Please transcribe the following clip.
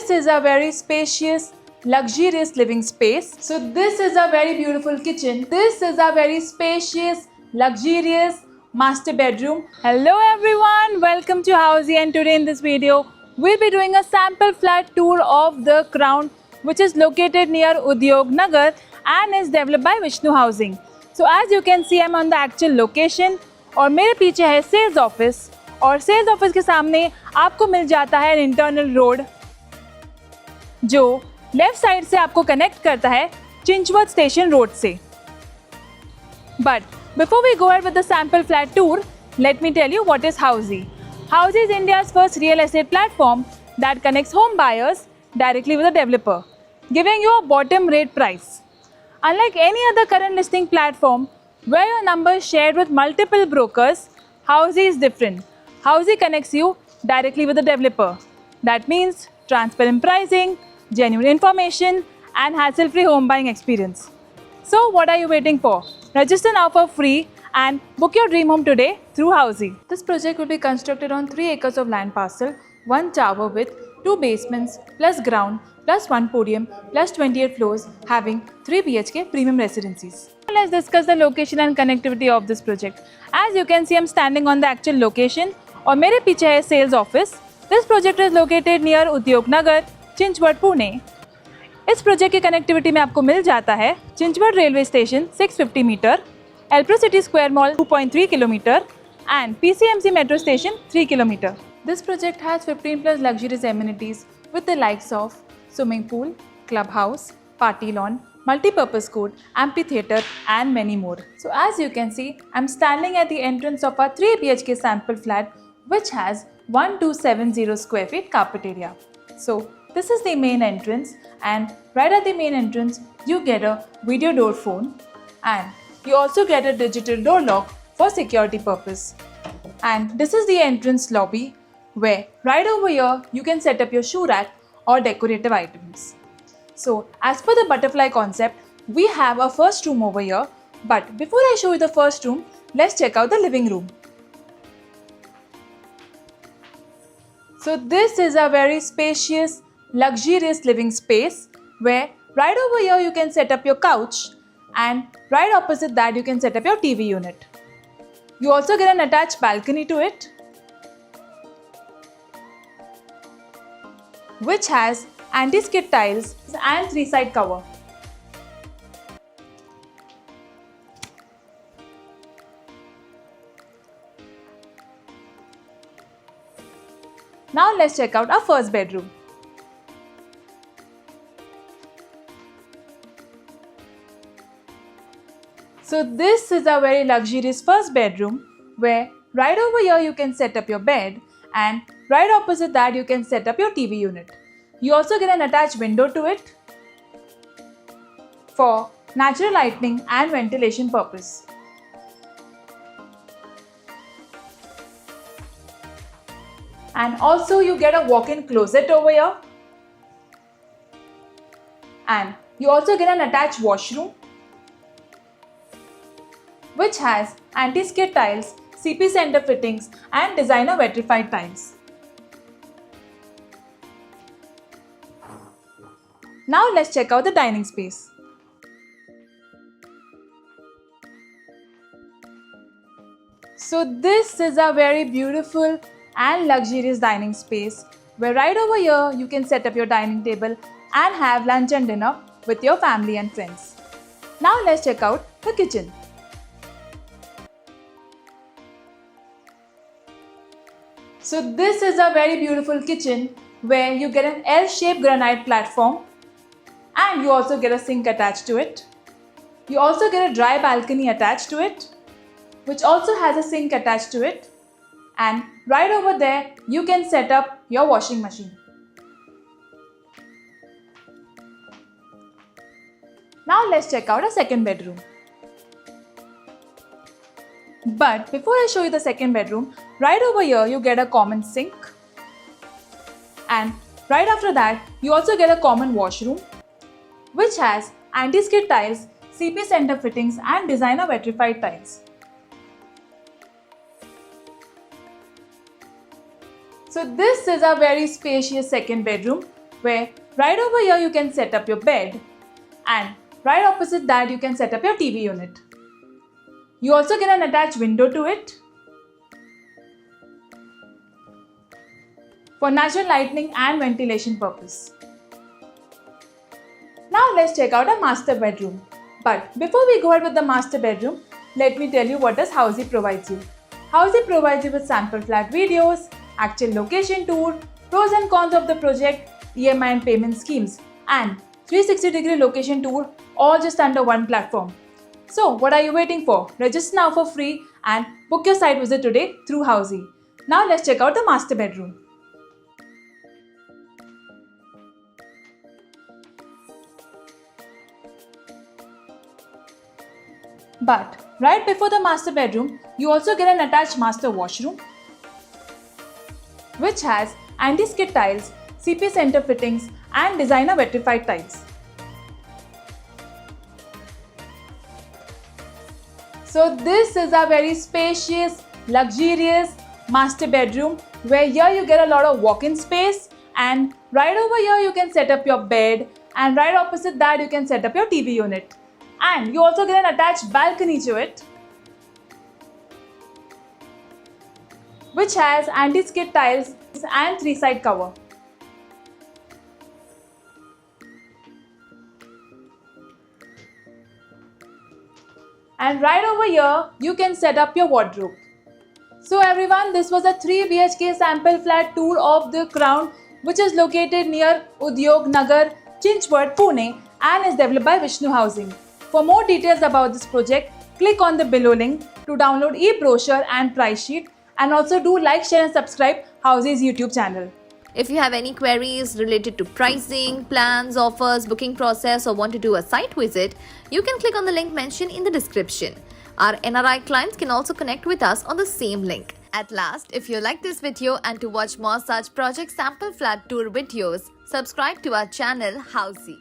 this is a very spacious, luxurious living space. So this is a very beautiful kitchen. This is a very spacious, luxurious master bedroom. Hello everyone, welcome to Housey, and today in this video we'll be doing a sample flat tour of the Crown, which is located near Udyog Nagar and is developed by Vishnu Housing. So as you can see, I'm on the actual location और मेरे पीछे है sales office और sales office के सामने आपको मिल जाता है इंटरनल रोड जो लेफ्ट साइड से आपको कनेक्ट करता है चिंचवड स्टेशन रोड से. But before we go ahead with the sample flat tour, let me tell you what is Housey. Housey is India's first real estate platform that connects home buyers directly with a developer, giving you a bottom rate price. Unlike any other current listing platform where your number is shared with multiple brokers, Housey is different. Housey connects you directly with the developer. That means transparent pricing, genuine information, and hassle-free home buying experience. So what are you waiting for? Register now for free and book your dream home today through Housey. This project will be constructed on 3 acres of land parcel, 1 tower with 2 basements plus ground plus 1 podium plus 28 floors having 3 BHK premium residencies. Let's discuss the location and connectivity of this project. As you can see, I'm standing on the actual location और मेरे पीछे है sales office. This project is located near उद्योग नगर, चिंचवड, पुणे. इस project की connectivity में आपको मिल जाता है Chinchwad railway station 650 metre, Elpro square mall 2.3 kilometre and PCMC metro station 3 km. This project has 15 plus luxurious amenities with the likes of swimming pool, clubhouse, party lawn, multi-purpose court, amphitheater and many more. So as you can see, I'm standing at the entrance of our 3 BHK sample flat which has 1270 square feet carpet area. So this is the main entrance, and right at the main entrance you get a video door phone and you also get a digital door lock for security purpose. And this is the entrance lobby where right over here you can set up your shoe rack or decorative items. So as per the butterfly concept, we have a first room over here, but before I show you the first room, let's check out the living room. So this is a very spacious, luxurious living space where right over here you can set up your couch and right opposite that you can set up your TV unit. You also get an attached balcony to it which has anti-skid tiles and 3-side cover. Now let's check out our first bedroom. So this is a very luxurious first bedroom where right over here you can set up your bed and right opposite that you can set up your TV unit. You also get an attached window to it for natural lighting and ventilation purpose. And also you get a walk-in closet over here. And you also get an attached washroom which has anti-skid tiles, CP center fittings and designer vitrified tiles. Now let's check out the dining space. So this is a very beautiful and luxurious dining space where right over here you can set up your dining table and have lunch and dinner with your family and friends. Now let's check out the kitchen. So this is a very beautiful kitchen where you get an L-shaped granite platform and you also get a sink attached to it. You also get a dry balcony attached to it which also has a sink attached to it, and right over there you can set up your washing machine. Now let's check out a second bedroom. But before I show you the second bedroom, right over here you get a common sink and right after that you also get a common washroom which has anti-skid tiles, CP center fittings and designer vitrified tiles. So this is a very spacious second bedroom where right over here you can set up your bed, and right opposite that you can set up your TV unit. You also get an attached window to it for natural lighting and ventilation purpose. Now let's check out a master bedroom. But before we go ahead with the master bedroom, let me tell you what does Housey provides you. Housey provides you with sample flat videos, actual location tour, pros and cons of the project, EMI and payment schemes, and 360-degree location tour, all just under one platform. So what are you waiting for? Register now for free and book your site visit today through Housey. Now let's check out the master bedroom. But right before the master bedroom, you also get an attached master washroom, which has anti-skid tiles, CP center fittings and designer vitrified tiles. So this is a very spacious, luxurious master bedroom where here you get a lot of walk-in space, and right over here you can set up your bed, and right opposite that you can set up your TV unit. And you also get an attached balcony to it, which has anti-skid tiles and 3-side cover. And right over here, you can set up your wardrobe. So everyone, this was a 3 BHK sample flat tour of the Crown, which is located near Udyog Nagar, Chinchwad, Pune, and is developed by Vishnu Housing. For more details about this project, click on the below link to download e-brochure and price sheet, and also do like, share and subscribe Housey's YouTube channel. If you have any queries related to pricing, plans, offers, booking process, or want to do a site visit, you can click on the link mentioned in the description. Our NRI clients can also connect with us on the same link. At last, if you like this video and to watch more such project sample flat tour videos, subscribe to our channel Housey.